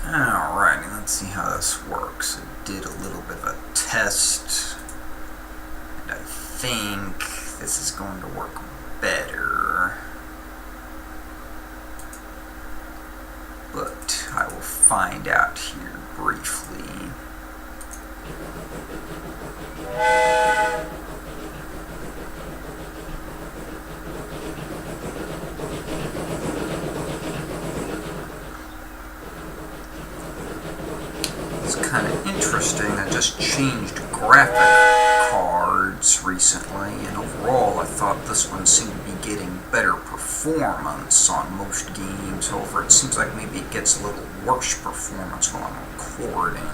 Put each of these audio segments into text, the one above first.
Alrighty, let's see how this works. I did a little bit of a test, and I think this is going to work better. But I will find out here briefly. It's kind of interesting. I just changed graphic cards recently, and overall I thought this one seemed to be getting better performance on most games. However, it seems like maybe it gets a little worse performance while I'm recording.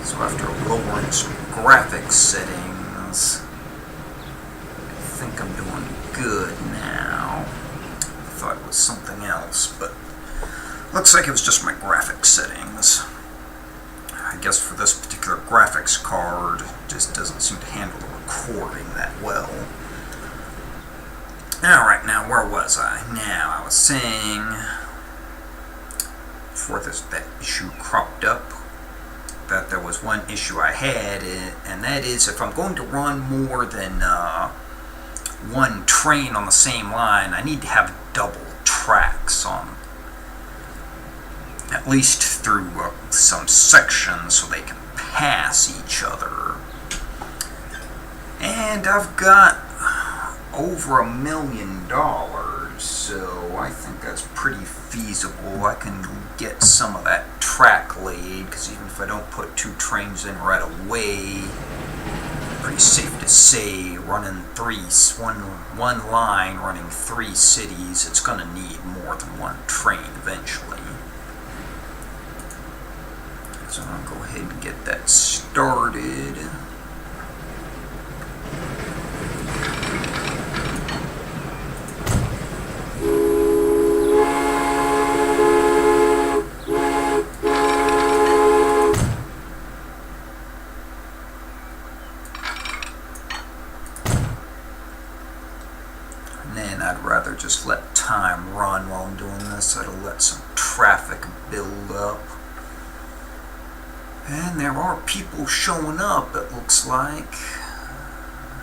So after lowering some graphics settings, I think I'm doing good now. I thought it was something else, but looks like it was just my graphics settings. I guess for this particular graphics card, it just doesn't seem to handle the recording that well. Alright, now where was I? Now, I was saying, before that issue cropped up, that there was one issue I had, and that is if I'm going to run more than one train on the same line, I need to have double tracks on, at least through some sections so they can pass each other. And I've got over $1 million, so I think that's pretty feasible. I can get some of that track laid, because even if I don't put two trains in right away, pretty safe to say running one line running 3 cities, it's going to need more than one train eventually. So I'll go ahead and get that started. And then I'd rather just let time run while I'm doing this. That'll let some traffic build up. And there are people showing up, it looks like,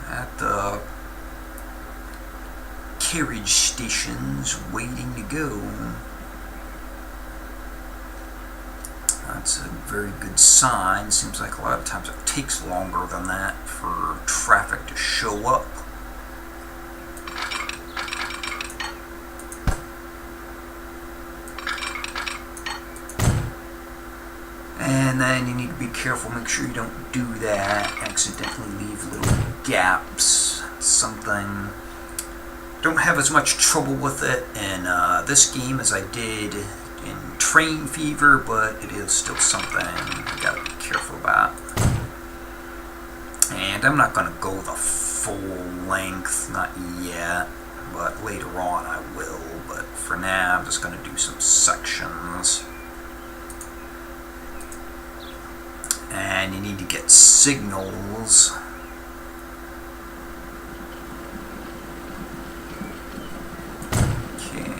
at the carriage stations waiting to go. That's a very good sign. Seems like a lot of times it takes longer than that for traffic to show up. And then you need to be careful, make sure you don't do that, accidentally leave little gaps, something. Don't have as much trouble with it in this game as I did in Train Fever, but it is still something you gotta be careful about. And I'm not gonna go the full length, not yet, but later on I will. But for now, I'm just gonna do some sections. And you need to get signals. Okay,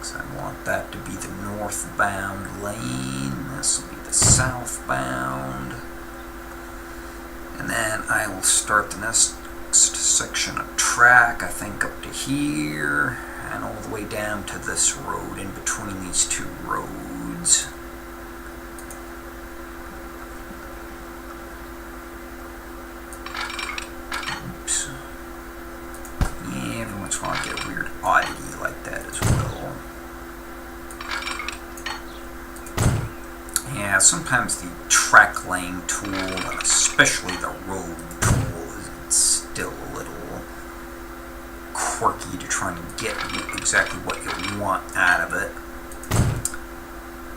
so I want that to be the northbound lane. This will be the southbound. And then I will start the next section of track, I think up to here, and all the way down to this road in between these two roads. I get a weird oddity like that as well. Yeah, sometimes the track lane tool, and especially the road tool, is still a little quirky to try and get exactly what you want out of it.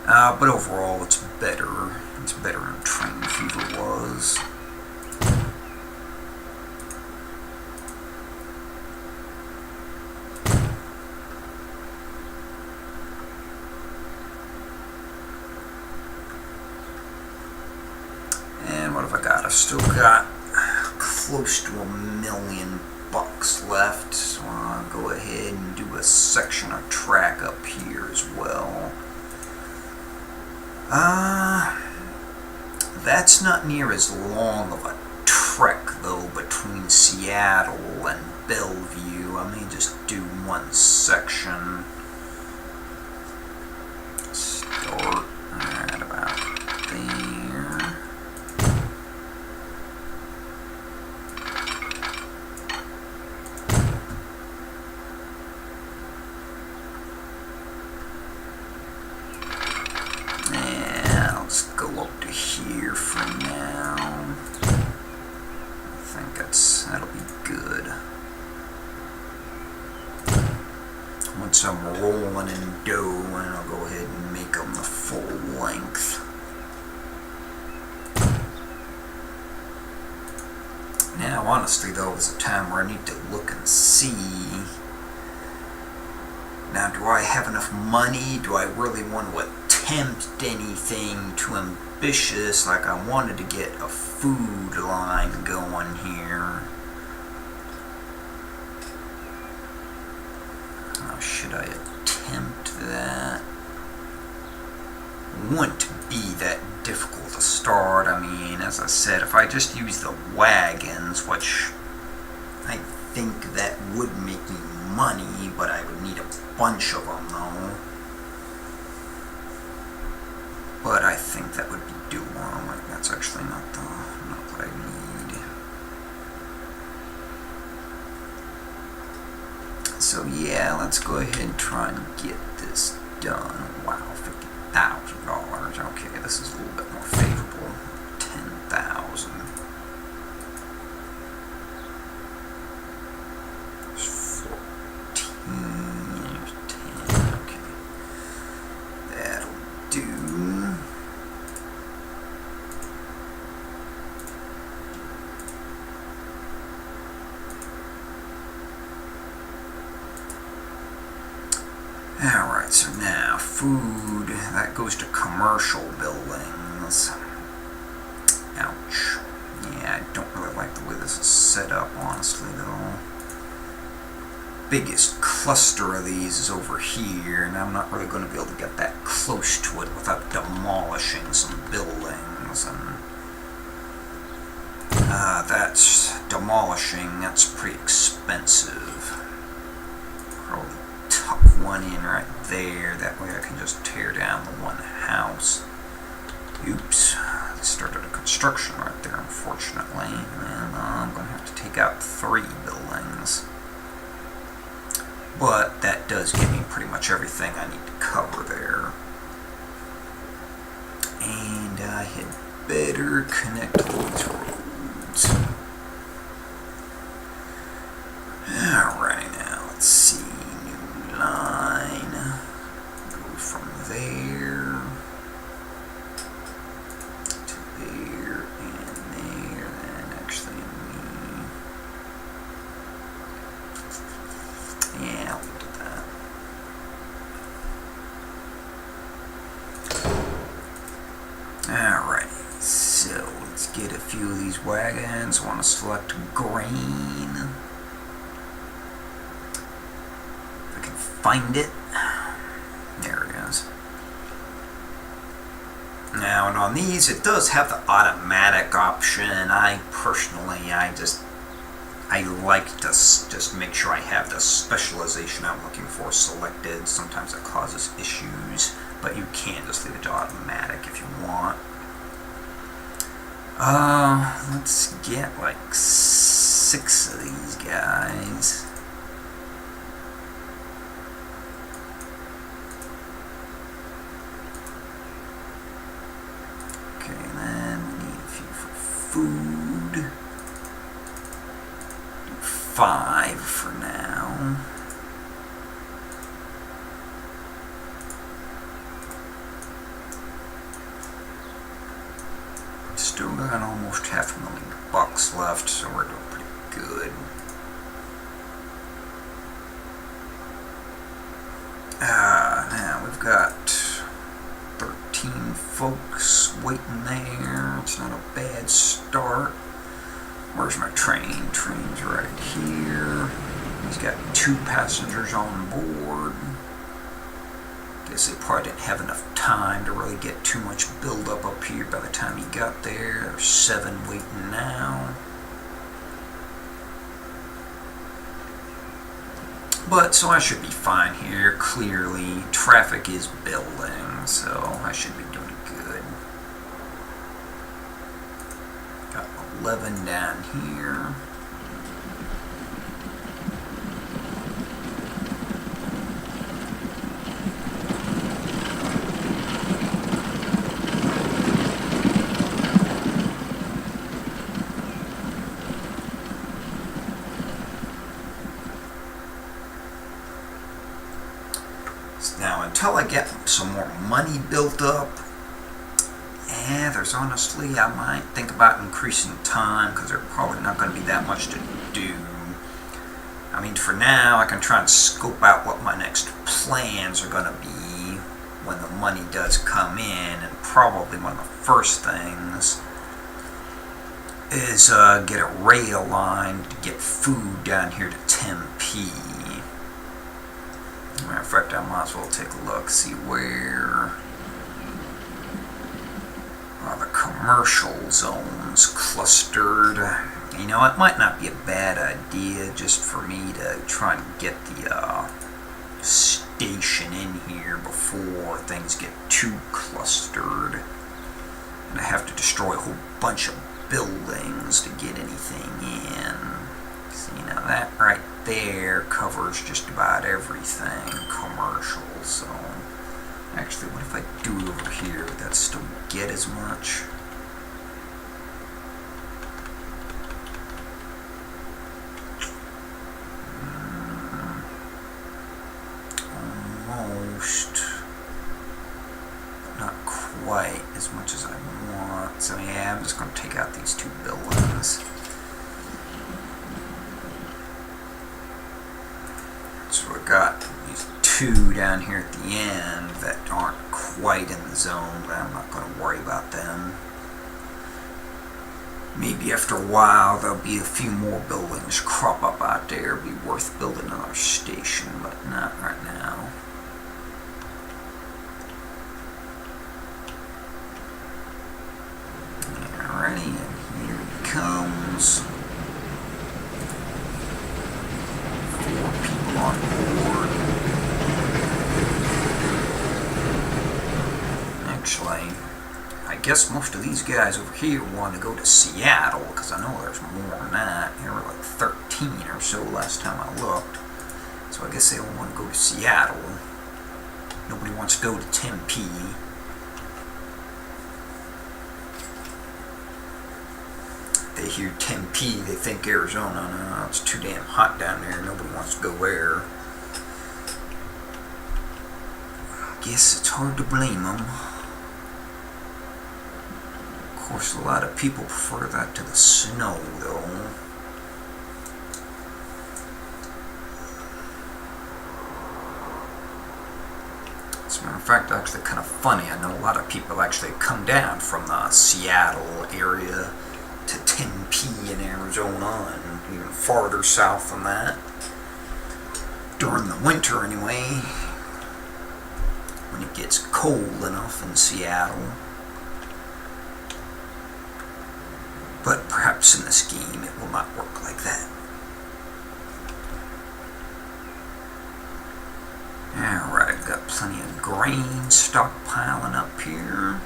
But overall, it's better. It's better than Train Fever was. I've still got close to $1 million left, so I'll go ahead and do a section of track up here as well. That's not near as long of a trek, though, between Seattle and Bellevue. I may just do one section. Start at about there. And I'll just go up to here for now. I think that'll be good. Once I'm rolling in dough, and I'll go ahead and make them the full length. Now, honestly, though, is a time where I need to look and see. Now, do I have enough money? Do I really want to attempt anything too ambitious? Like, I wanted to get a food line going here. Should I attempt that? Wouldn't be that difficult to start. I mean, as I said, if I just use the wagons, which I think that would make me money, but I would need a bunch of them, though. But I think that would be doable. Like, that's actually not what I need. So yeah, let's go ahead and try and get this done. Wow, $50,000. Okay, this is a little bit more favorable. 10,000. 14. There's 10. Okay, that'll do. Alright, so now food, that goes to commercial buildings. Ouch. Yeah, I don't really like the way this is set up, honestly, though. Biggest cluster of these is over here, and I'm not really going to be able to get that close to it without demolishing some buildings. And that's demolishing, that's pretty expensive. Probably tuck one in right there, that way I can just tear down the one house. Oops, I started a construction right there, unfortunately, and I'm going to have to take out 3 buildings. But that does give me pretty much everything I need to cover there. And I had better connect all these roads. Alright, now let's see. New line. Go from there to there and there. And actually, yeah, I'll do that. Alright, so let's get a few of these wagons. I want to select grain. If I can find it. There it is. Now, and on these, it does have the automatic option. I personally, I like to just make sure I have the specialization I'm looking for selected. Sometimes it causes issues, but you can just leave it to automatic if you want. Let's get like 6 of these guys. Okay, then we need a few for food. 5 for now. Still got almost $500,000 left, so we're doing pretty good. Now we've got 13 folks waiting there. It's not a bad start. Where's my train? Train's right here. He's got 2 passengers on board. Guess guess they probably didn't have enough time to really get too much buildup up here by the time he got there. There's 7 waiting now. But, so I should be fine here. Clearly, traffic is building, so I should be doing good. Got 11 down here. Now, until I get some more money built up, there's honestly, I might think about increasing time, because there's probably not going to be that much to do. I mean, for now, I can try and scope out what my next plans are going to be when the money does come in, and probably one of the first things is get a rail line to get food down here to Tempe. Matter of fact, I might as well take a look, see where are the commercial zones clustered. You know, it might not be a bad idea just for me to try and get the station in here before things get too clustered. And I have to destroy a whole bunch of buildings to get anything in. So, you know, that right there covers just about everything commercial. So actually, what if I do it over here? Would that still get as much? Almost. Not quite as much as I want. So yeah, I'm just going to take out these 2 buildings. So we've got these 2 down here at the end that aren't quite in the zone, but I'm not going to worry about them. Maybe after a while there'll be a few more buildings crop up out there. It'll be worth building another station, but not right now. Alrighty, and here he comes. 4 people on board. Actually, I guess most of these guys over here want to go to Seattle, because I know there's more than that. There were like 13 or so last time I looked. So I guess they all want to go to Seattle. Nobody wants to go to Tempe. They hear Tempe, they think Arizona. No, it's too damn hot down there. Nobody wants to go there. Guess it's hard to blame them. Of course, a lot of people prefer that to the snow, though. As a matter of fact, actually kind of funny. I know a lot of people actually come down from the Seattle area to Tempe in Arizona and even farther south than that. During the winter, anyway. When it gets cold enough in Seattle. But perhaps in this game it will not work like that. Alright, I've got plenty of grain stockpiling up here.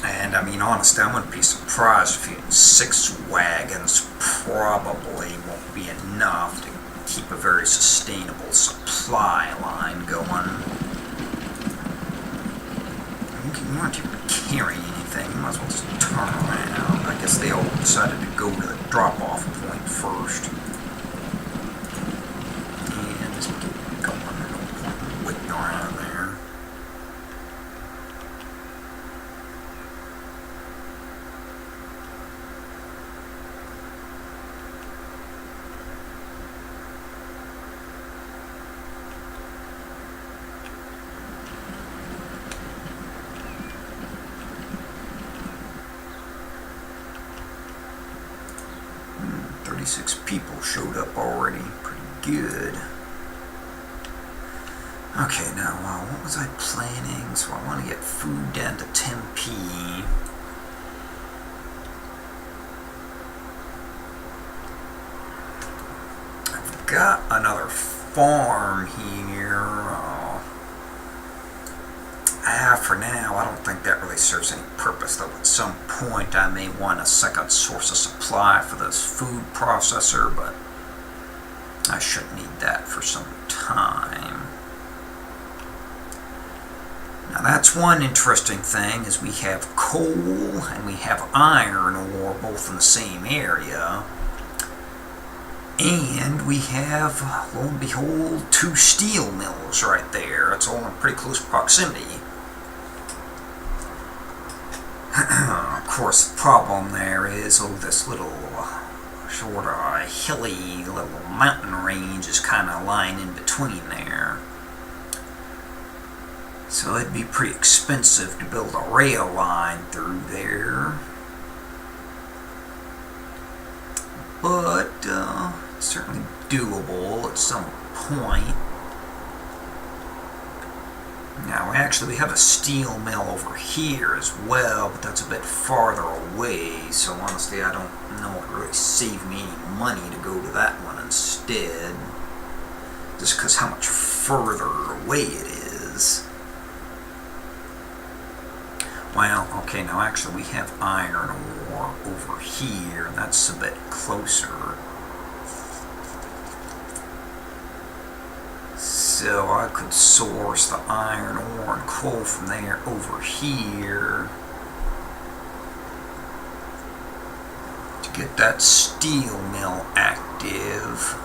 And I mean, honestly, I wouldn't be surprised if even 6 wagons probably won't be enough to keep a very sustainable supply line going. You aren't even carrying anything. You might as well just turn around. I guess they all decided to go to the drop-off point first. And just keep going. No point in waiting around there. Six people showed up already. Pretty good. Okay, now, what was I planning? So I want to get food down to Tempe. I've got another farm here. For now, I don't think that really serves any purpose, though. At some point, I may want a second source of supply for this food processor, but I shouldn't need that for some time. Now, that's one interesting thing, is we have coal and we have iron ore both in the same area. And we have, lo and behold, 2 steel mills right there. It's all in pretty close proximity. Of course, the problem there is, this little sort of hilly little mountain range is kind of lying in between there. So it'd be pretty expensive to build a rail line through there. But it's certainly doable at some point. Now, actually, we have a steel mill over here as well, but that's a bit farther away, so honestly, I don't know it really saved me any money to go to that one instead, just because how much further away it is. Well, okay, now actually we have iron ore over here, and that's a bit closer. So I could source the iron ore and coal from there over here to get that steel mill active.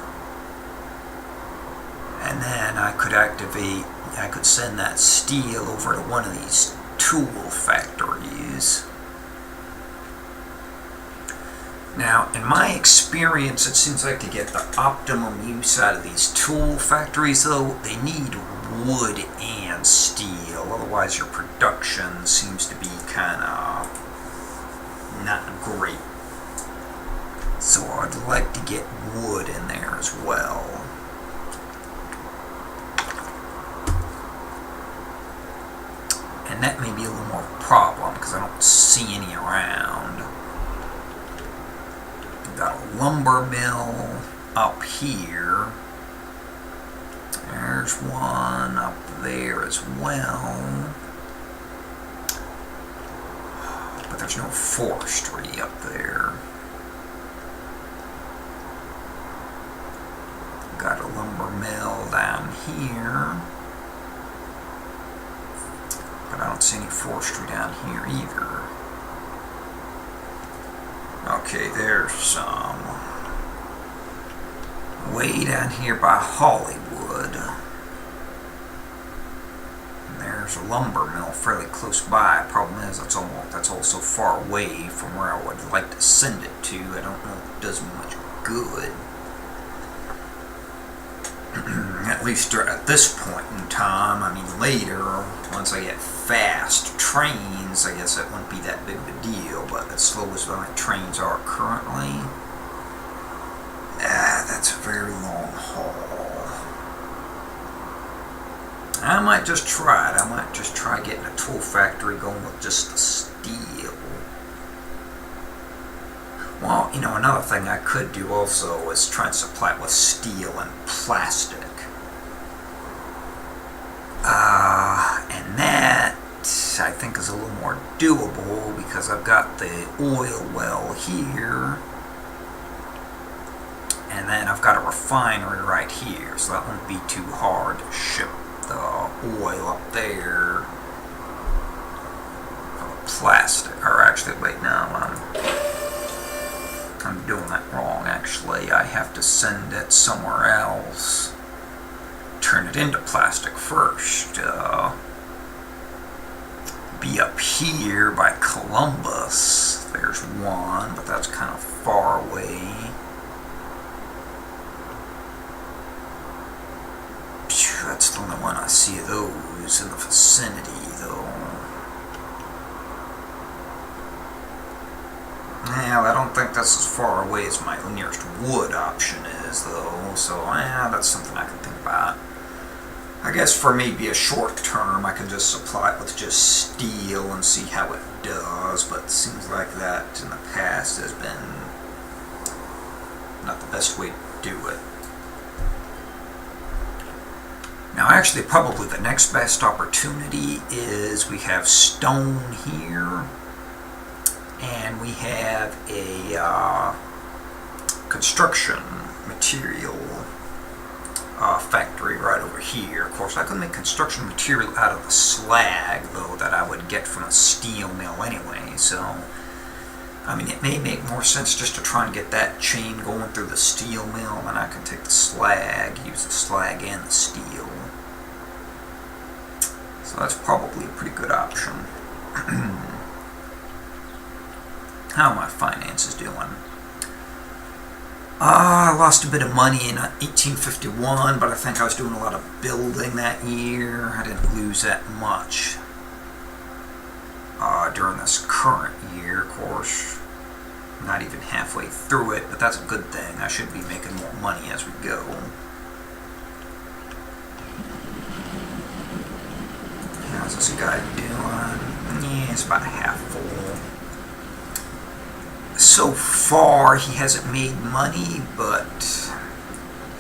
And then I could send that steel over to one of these tool factories. Now, in my experience, it seems like to get the optimum use out of these tool factories, though, they need wood and steel. Otherwise, your production seems to be kind of not great. So I'd like to get wood in there as well. And that may be a little more problem, because I don't see any around. Got a lumber mill up here. There's one up there as well. But there's no forestry up there. Got a lumber mill down here. But I don't see any forestry down here either. Okay, there's some way down here by Hollywood. And there's a lumber mill fairly close by. Problem is, that's all so far away from where I would like to send it to. I don't know if it does me much good. At least at this point in time. I mean, later, once I get fast trains, I guess it wouldn't be that big of a deal, but as slow as my trains are currently, that's a very long haul. I might just try it. I might just try getting a tool factory going with just the steel. Well, another thing I could do also is try and supply it with steel and plastic. And that, I think, is a little more doable because I've got the oil well here. And then I've got a refinery right here, so that won't be too hard to ship the oil up there for the plastic. Or actually, wait, no, I'm doing that wrong, actually. I have to send it somewhere else. Turn it into plastic first. Be up here by Columbus. There's one, but that's kind of far away. That's the only one I see of those in the vicinity, though. Well, I don't think that's as far away as my nearest wood option is, though. So, that's something I can think about. I guess for maybe a short term, I can just supply it with just steel and see how it does, but it seems like that in the past has been not the best way to do it. Now actually probably the next best opportunity is we have stone here, and we have a construction material factory right over here. Of course, I can make construction material out of the slag, though, that I would get from a steel mill anyway, so I mean, it may make more sense just to try and get that chain going through the steel mill, and I can take the slag, use the slag and the steel. So that's probably a pretty good option. How are my finances doing? I lost a bit of money in 1851, but I think I was doing a lot of building that year. I didn't lose that much during this current year, of course. Not even halfway through it, but that's a good thing. I should be making more money as we go. How's this guy doing? Yeah, it's about half full. So far, he hasn't made money, but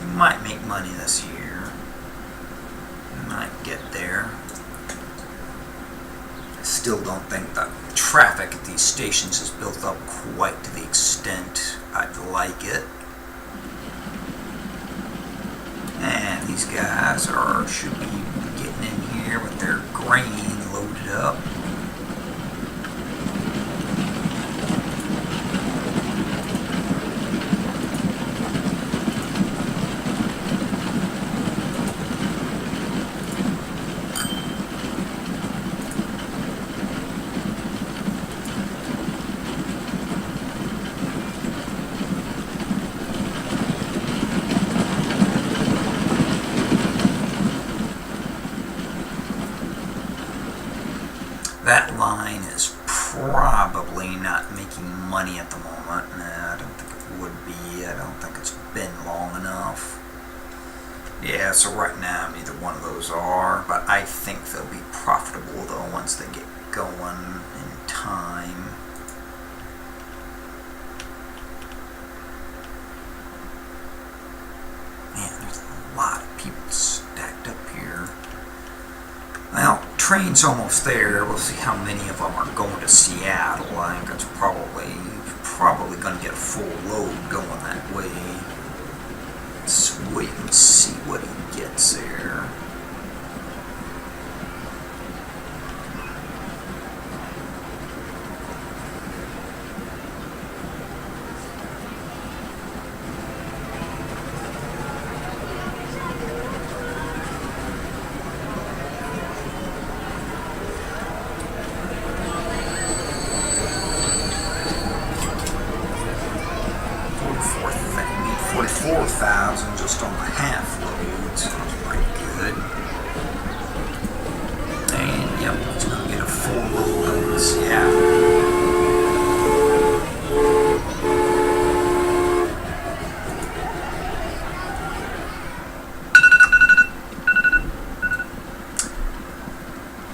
he might make money this year. He might get there. I still don't think the traffic at these stations is built up quite to the extent I'd like it. And these guys should be getting in here with their grain loaded up. That line is probably not making money at the moment. Nah, I don't think it would be. I don't think it's been long enough. Yeah, so right now neither one of those are, but I think they'll be profitable though once they get going in time. Man, there's a lot of people stacked up here. Well, train's almost there. We'll see how many of them are going to Seattle. I think it's probably going to get a full load going that way. Let's wait and see what he gets there. $44,000 just on the half load. Sounds pretty good. And yep, it's going to get a full load on this. Yeah.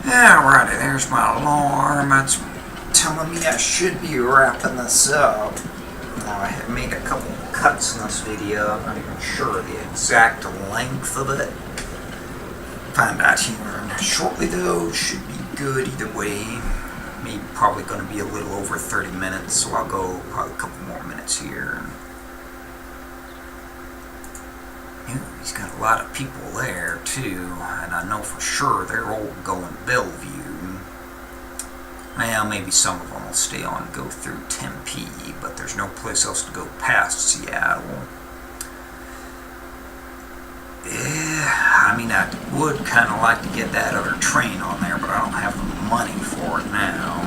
Alrighty, there's my alarm. That's telling me I should be wrapping this up. Now, I have made a couple cuts in this video. I'm not even sure the exact length of it. Find out here shortly though. Should be good either way. Maybe probably going to be a little over 30 minutes, so I'll go probably a couple more minutes here. He's got a lot of people there too, and I know for sure they're all going Bellevue. Well, maybe some of them will stay on and go through Tempe, but there's no place else to go past Seattle. Yeah, I mean, I would kind of like to get that other train on there, but I don't have the money for it now.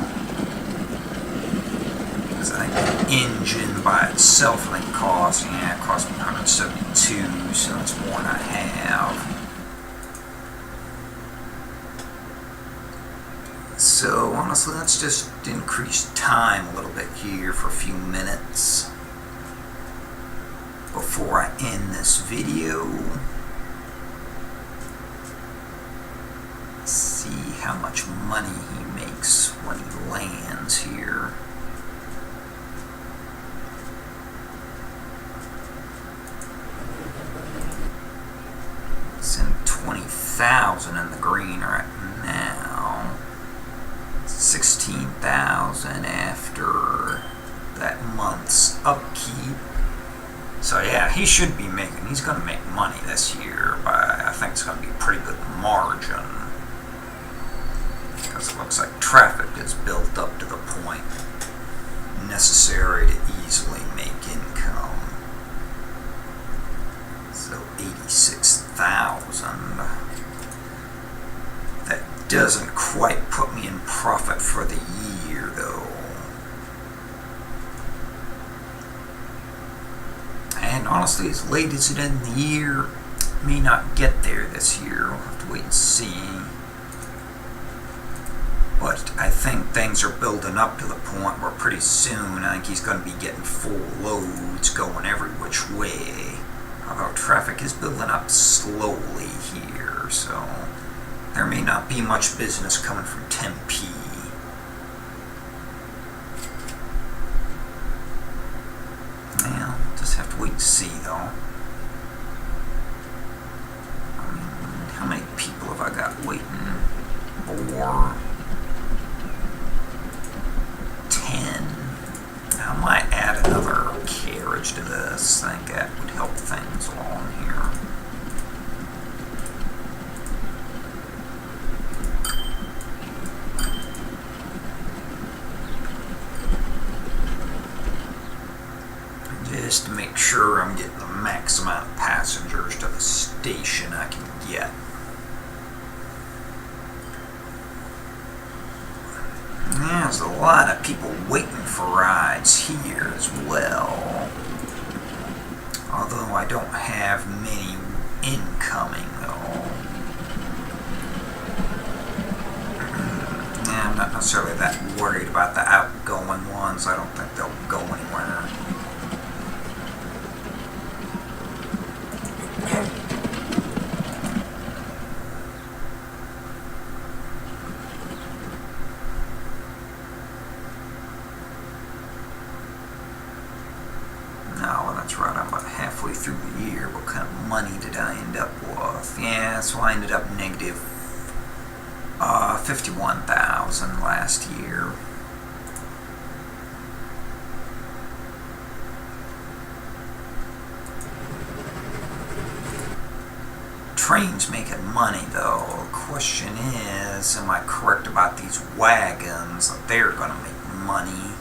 Because I think the engine by itself, I think, cost me $172, so it's more than I have. So honestly, let's just increase time a little bit here for a few minutes before I end this video. how much money he makes when he lands here. It's in 20,000 in the green right now. 16,000 after that month's upkeep. So yeah, he should be making, he's going to make money this year, but I think it's going to be a pretty good margin. Because it looks like traffic is built up to the point necessary to easily make income. So 86,000. That doesn't quite put me in profit for the year though. And honestly, as late as it in the year, may not get there this year. We'll have to wait and see. But I think things are building up to the point where pretty soon I think he's going to be getting full loads going every which way. Although traffic is building up slowly here, so there may not be much business coming from Tempe. Well, just have to wait and see though. I mean, how many people have I got waiting? 4, 10. I might add another carriage to this. I think that would help things along here. Just to make sure I'm getting the max amount of passengers to the station I can get. There's a lot of people waiting for rides here as well. Although I don't have many incoming though. I'm not necessarily that worried about the outgoing ones. I don't think they'll go anywhere. No, that's right, I'm about halfway through the year. What kind of money did I end up with? Yeah, so I ended up negative 51,000 last year. Train's making money though. The question is, am I correct about these wagons that they're going to make money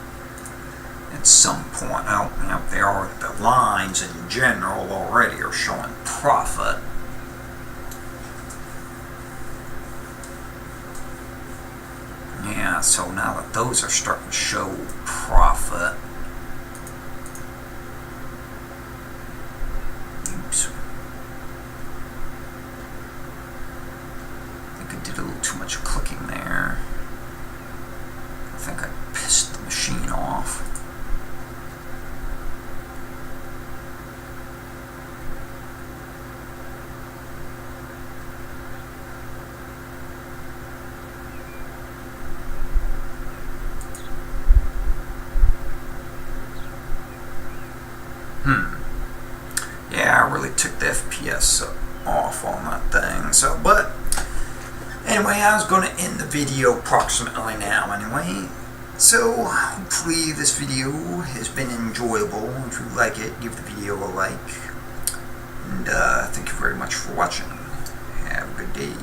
at some point? Oh, yep, they are. The lines in general already are showing profit. Yeah, so now that those are starting to show profit. Oops. I think I did a little too much clicking there. I think I pissed the machine off. Yeah, I really took the FPS off on that thing. So, but anyway, I was going to end the video approximately now anyway. So, hopefully this video has been enjoyable. If you like it, give the video a like. And thank you very much for watching. Have a good day.